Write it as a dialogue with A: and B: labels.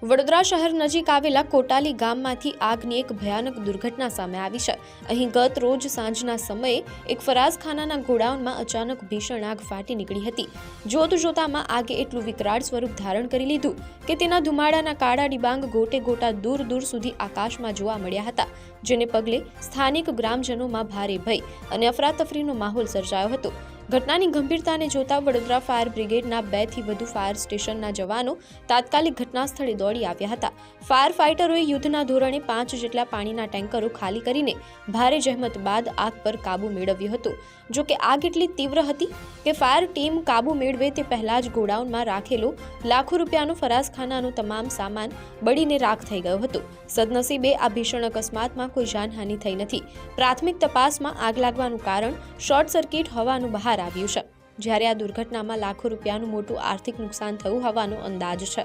A: વડોદરા શહેર નજીક આવેલા કોટાલી ગામમાંથી આગની એક ભયાનક દુર્ઘટના સામે આવી છે। અહીં ગત રોજ સાંજના સમયે એક ફરાઝખાનાના ગોડાઉનમાં અચાનક ભીષણ આગ ફાટી નીકળી હતી। જોતજોતામાં આગે એટલું વિકરાળ સ્વરૂપ ધારણ કરી લીધું કે તેના ધુમાડાના કાળા ડિબાંગ ગોટે ગોટા દૂર દૂર સુધી આકાશમાં જોવા મળ્યા હતા, જેને પગલે સ્થાનિક ગ્રામજનોમાં ભારે ભય અને અફરાતફરીનો માહોલ સર્જાયો હતો। ઘટનાની ગંભીરતાને જોતા વડોદરા ફાયર બ્રિગેડના 2 થી વધુ ફાયર સ્ટેશનના જવાનો તાત્કાલિક ઘટના સ્થળે દોડી આવ્યા હતા। ફાયર ફાઇટરોએ યુદ્ધના ધોરણે 5 જેટલા પાણીના ટેન્કરો ખાલી કરીને ભારે જહેમત બાદ આગ પર કાબુ મેળવ્યો હતો। જો કે આગ એટલી તીવ્ર હતી કે ફાયર ટીમ કાબુ મેળવે તે પહેલા જ ગોડાઉનમાં રાખેલો લાખો રૂપિયાનો ફરાઝખાનાનો તમામ સામાન બળીને રાખ થઈ ગયો હતો। સદનસીબે આ ભીષણ અકસ્માતમાં કોઈ જાનહાનિ થઈ નથી। પ્રાથમિક તપાસમાં આગ લાગવાનું કારણ શોર્ટ સર્કિટ હોવાનું બહાર આવ્યું છે, જ્યારે આ દુર્ઘટનામાં લાખો રૂપિયાનું મોટું આર્થિક નુકસાન થયું હોવાનો અંદાજ છે।